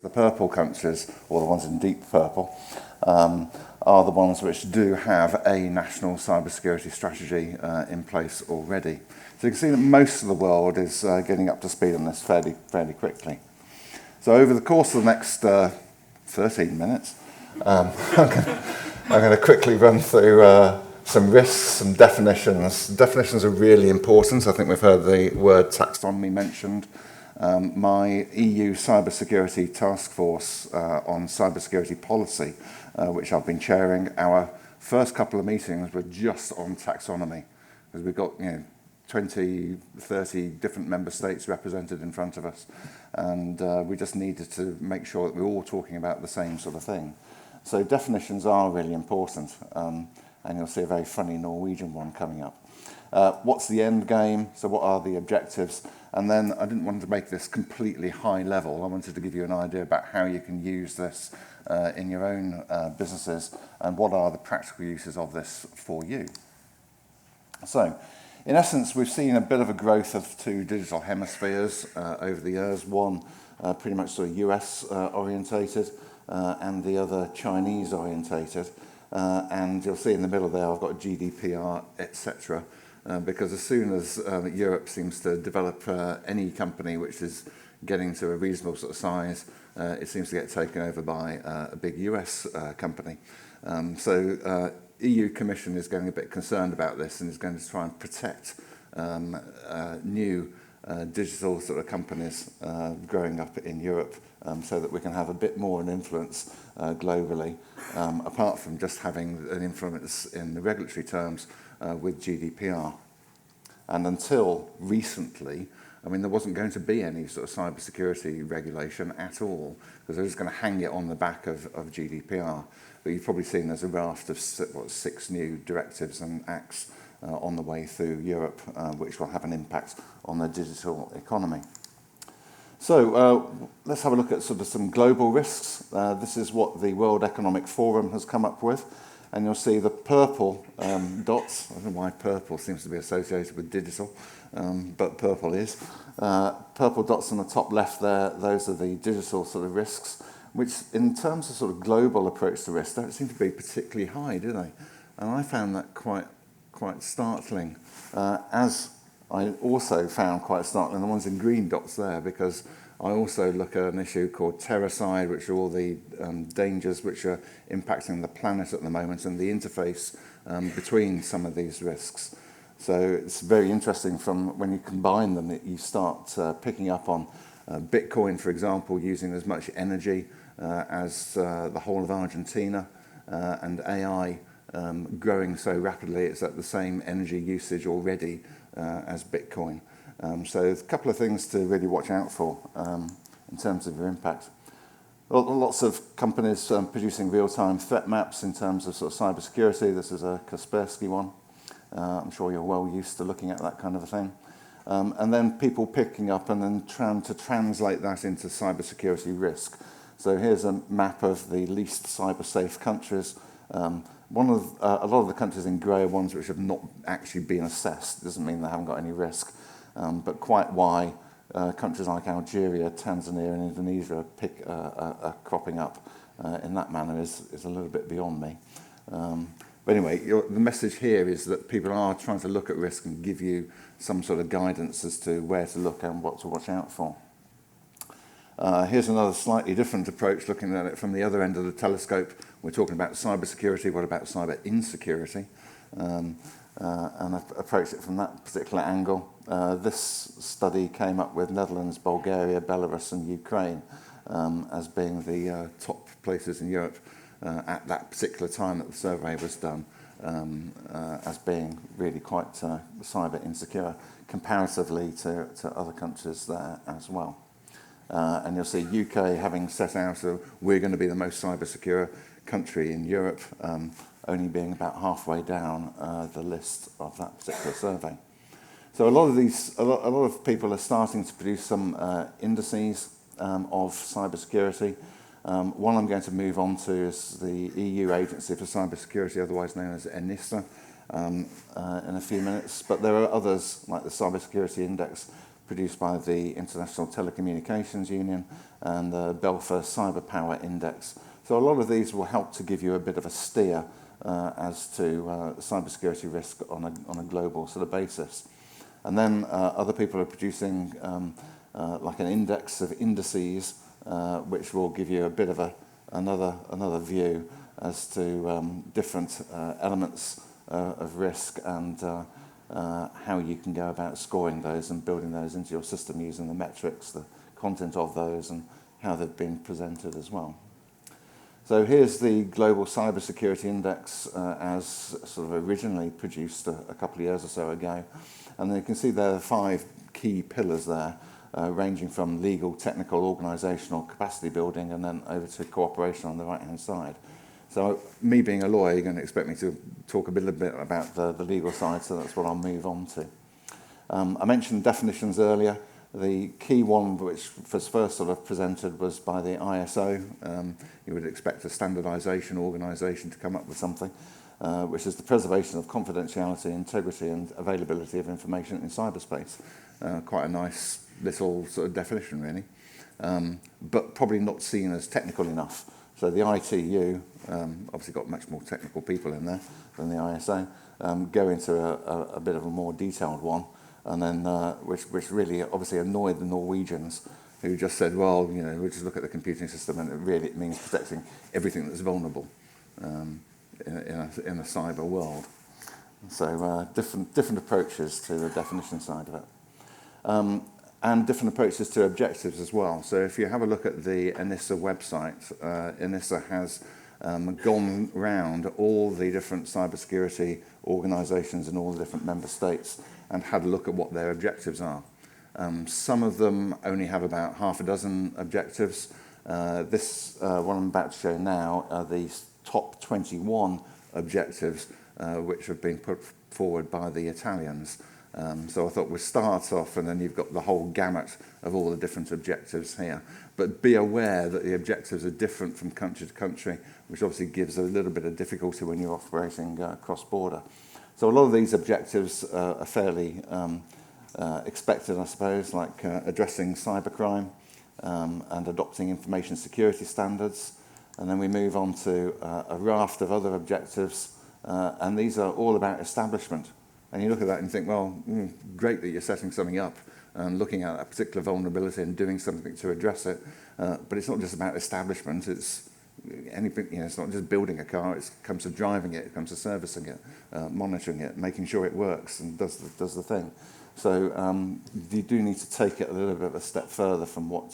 The purple countries, or the ones in deep purple, are the ones which do have a national cybersecurity strategy in place already. So you can see that most of the world is getting up to speed on this fairly quickly. So over the course of the next 13 minutes, I'm going to quickly run through some risks, some definitions. Definitions are really important. I think we've heard the word taxonomy mentioned. My EU Cybersecurity Task Force on Cybersecurity Policy, which I've been chairing, our first couple of meetings were just on taxonomy, because we've got 20, 30 different member states represented in front of us, and we just needed to make sure that we're all talking about the same sort of thing. So definitions are really important, and you'll see a very funny Norwegian one coming up. What's the end game? So what are the objectives? And then I didn't want to make this completely high level. I wanted to give you an idea about how you can use this in your own businesses and what are the practical uses of this for you. So in essence, we've seen a bit of a growth of two digital hemispheres over the years. One pretty much sort of US orientated and the other Chinese orientated. And you'll see in the middle there I've got GDPR, etc. Because as soon as Europe seems to develop any company which is getting to a reasonable sort of size, it seems to get taken over by a big US company. So EU Commission is getting a bit concerned about this and is going to try and protect new digital sort of companies growing up in Europe so that we can have a bit more an influence globally, apart from just having an influence in the regulatory terms with GDPR. And until recently, I mean, there wasn't going to be any sort of cybersecurity regulation at all, because they're just going to hang it on the back of GDPR. But you've probably seen there's a raft of six new directives and acts on the way through Europe, which will have an impact on the digital economy. So let's have a look at sort of some global risks. This is what the World Economic Forum has come up with. And you'll see the purple dots. I don't know why purple seems to be associated with digital, but purple is. Purple dots on the top left there, those are the digital sort of risks, which in terms of sort of global approach to risk don't seem to be particularly high, do they? And I found that quite startling, as I also found quite startling the ones in green dots there, because I also look at an issue called terrorcide, which are all the dangers which are impacting the planet at the moment and the interface between some of these risks. So it's very interesting from when you combine them that you start picking up on Bitcoin, for example, using as much energy as the whole of Argentina, and AI growing so rapidly it's at the same energy usage already as Bitcoin. So there's a couple of things to really watch out for in terms of your impact. Lots of companies producing real-time threat maps in terms of sort of cybersecurity. This is a Kaspersky one. I'm sure you're well used to looking at that kind of a thing. And then people picking up and then trying to translate that into cybersecurity risk. So here's a map of the least cyber-safe countries. A lot of the countries in grey are ones which have not actually been assessed. Doesn't mean they haven't got any risk. But quite why countries like Algeria, Tanzania and Indonesia are cropping up in that manner is a little bit beyond me. But anyway, the message here is that people are trying to look at risk and give you some sort of guidance as to where to look and what to watch out for. Here's another slightly different approach, looking at it from the other end of the telescope. We're talking about cybersecurity. What about cyber insecurity? And I've approached it from that particular angle. This study came up with Netherlands, Bulgaria, Belarus and Ukraine as being the top places in Europe at that particular time that the survey was done, as being really quite cyber insecure comparatively to other countries there as well. And you'll see UK having set out, we're going to be the most cyber secure country in Europe, only being about halfway down the list of that particular survey. So a lot of people are starting to produce some indices of cybersecurity. One I'm going to move on to is the EU Agency for Cybersecurity, otherwise known as ENISA, in a few minutes. But there are others like the Cybersecurity Index produced by the International Telecommunications Union and the Belfer Cyber Power Index. So a lot of these will help to give you a bit of a steer as to cybersecurity risk on a global sort of basis. And then other people are producing like an index of indices, which will give you a bit of another view as to different elements of risk and how you can go about scoring those and building those into your system using the metrics, the content of those, and how they've been presented as well. So here's the Global Cybersecurity Index as sort of originally produced a couple of years or so ago. And you can see there are 5 key pillars there, ranging from legal, technical, organisational, capacity building, and then over to cooperation on the right-hand side. So me being a lawyer, you're going to expect me to talk a little bit about the legal side, so that's what I'll move on to. I mentioned definitions earlier. The key one which was first sort of presented was by the ISO. You would expect a standardisation organisation to come up with something, which is the preservation of confidentiality, integrity and availability of information in cyberspace. Quite a nice little sort of definition really, but probably not seen as technical enough. So the ITU, obviously got much more technical people in there than the ISO, go into a bit of a more detailed one. And then, which really obviously annoyed the Norwegians, who just said, well, you know, we'll just look at the computing system, and it means protecting everything that's vulnerable in a cyber world. So different approaches to the definition side of it, and different approaches to objectives as well. So if you have a look at the ENISA website, ENISA has gone round all the different cybersecurity organisations in all the different member states and had a look at what their objectives are. Some of them only have about half a dozen objectives. This what I'm about to show now are the top 21 objectives which have been put forward by the Italians. So I thought we'd start off, and then you've got the whole gamut of all the different objectives here. But be aware that the objectives are different from country to country, which obviously gives a little bit of difficulty when you're operating cross-border. So a lot of these objectives are fairly expected, I suppose, like addressing cybercrime and adopting information security standards. And then we move on to a raft of other objectives, and these are all about establishment. And you look at that and think, well, great that you're setting something up and looking at a particular vulnerability and doing something to address it. But it's not just about establishment. It's anything. You know, it's not just building a car. It comes to driving it. It comes to servicing it, monitoring it, making sure it works and does the thing. So you do need to take it a little bit of a step further from what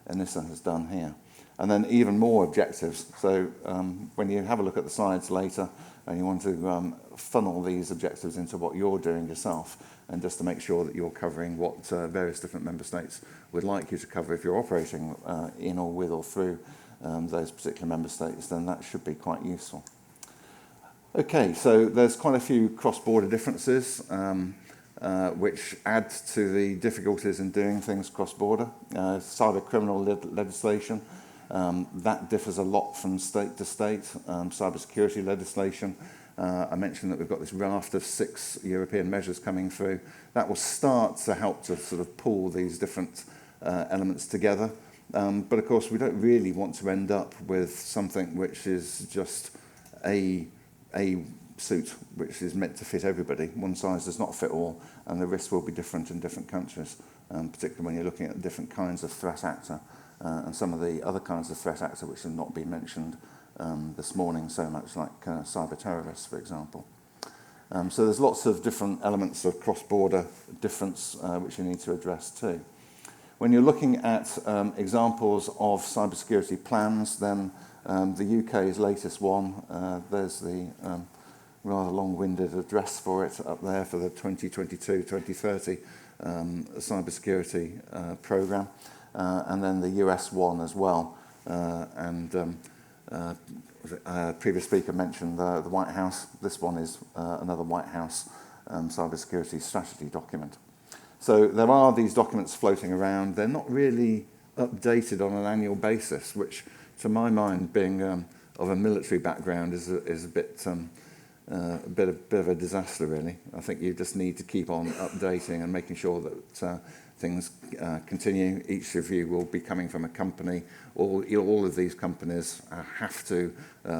ENISA has done here. And then even more objectives. So when you have a look at the slides later and you want to funnel these objectives into what you're doing yourself, and just to make sure that you're covering what various different member states would like you to cover if you're operating in or with or through those particular member states, then that should be quite useful. Okay, so there's quite a few cross-border differences which add to the difficulties in doing things cross-border. Cyber criminal legislation, that differs a lot from state to state. Cybersecurity legislation, I mentioned that we've got this raft of 6 European measures coming through. That will start to help to sort of pull these different elements together. But of course, we don't really want to end up with something which is just a suit which is meant to fit everybody. One size does not fit all, and the risks will be different in different countries, particularly when you're looking at different kinds of threat actor and some of the other kinds of threat actor which have not been mentioned this morning so much, like cyber terrorists, for example. So there's lots of different elements of cross-border difference which you need to address too. When you're looking at examples of cybersecurity plans, then the UK's latest one, there's the rather long-winded address for it up there for the 2022-2030 cybersecurity programme, and then the US one as well. Previous speaker mentioned the White House. This one is another White House cybersecurity strategy document. So there are these documents floating around. They're not really updated on an annual basis, which, to my mind, being of a military background, is a bit a bit of a disaster, really. I think you just need to keep on updating and making sure that things continue. Each of you will be coming from a company. All of these companies have to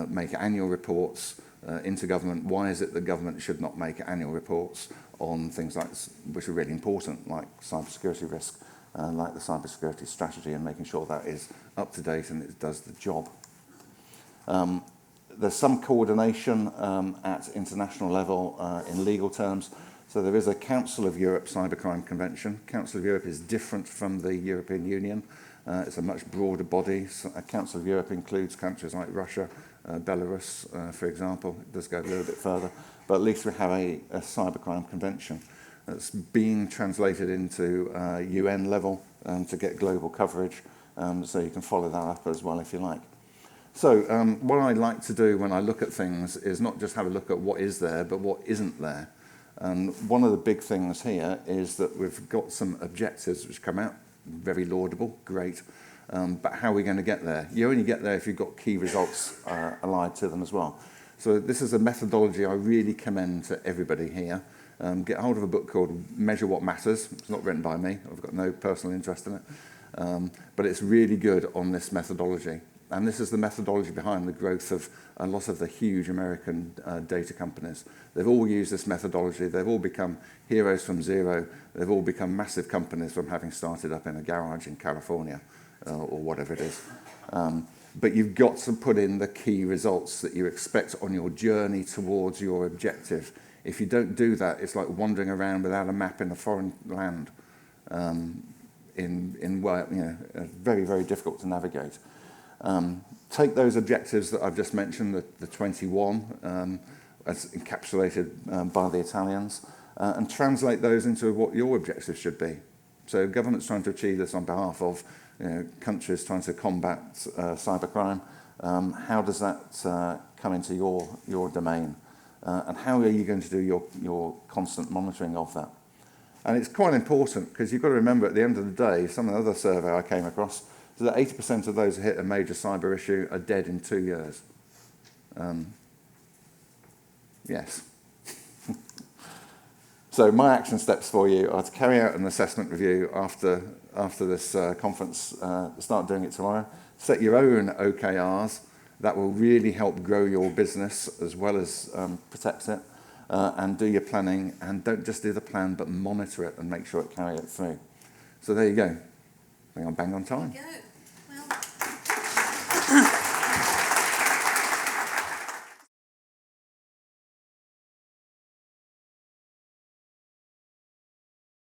make annual reports into government. Why is it that government should not make annual reports on things like which are really important, like cybersecurity risk, like the cybersecurity strategy, and making sure that is up to date and it does the job. There's some coordination at international level in legal terms. So there is a Council of Europe Cybercrime Convention. Council of Europe is different from the European Union. It's a much broader body. So a Council of Europe includes countries like Russia, Belarus, for example. It does go a little bit further. But at least we have a cybercrime convention that's being translated into UN level to get global coverage. So you can follow that up as well if you like. So what I like to do when I look at things is not just have a look at what is there, but what isn't there. And one of the big things here is that we've got some objectives which come out, very laudable, great, but how are we going to get there? You only get there if you've got key results allied to them as well. So this is a methodology I really commend to everybody here. Get hold of a book called Measure What Matters. It's not written by me. I've got no personal interest in it. But it's really good on this methodology. And this is the methodology behind the growth of a lot of the huge American data companies. They've all used this methodology. They've all become heroes from zero. They've all become massive companies from having started up in a garage in California or whatever it is. But you've got to put in the key results that you expect on your journey towards your objective. If you don't do that, it's like wandering around without a map in a foreign land. Very, very difficult to navigate. Take those objectives that I've just mentioned, the 21, as encapsulated by the Italians, and translate those into what your objectives should be. So government's trying to achieve this on behalf of countries trying to combat cybercrime. How does that come into your domain? And how are you going to do your constant monitoring of that? And it's quite important because you've got to remember at the end of the day, some other survey I came across, so that 80% of those who hit a major cyber issue are dead in 2 years. Yes. So my action steps for you are to carry out an assessment review after this conference. Start doing it tomorrow. Set your own OKRs. That will really help grow your business as well as protect it. And do your planning. And don't just do the plan, but monitor it and make sure it carries it through. So there you go. I think I'm bang on time. There you go.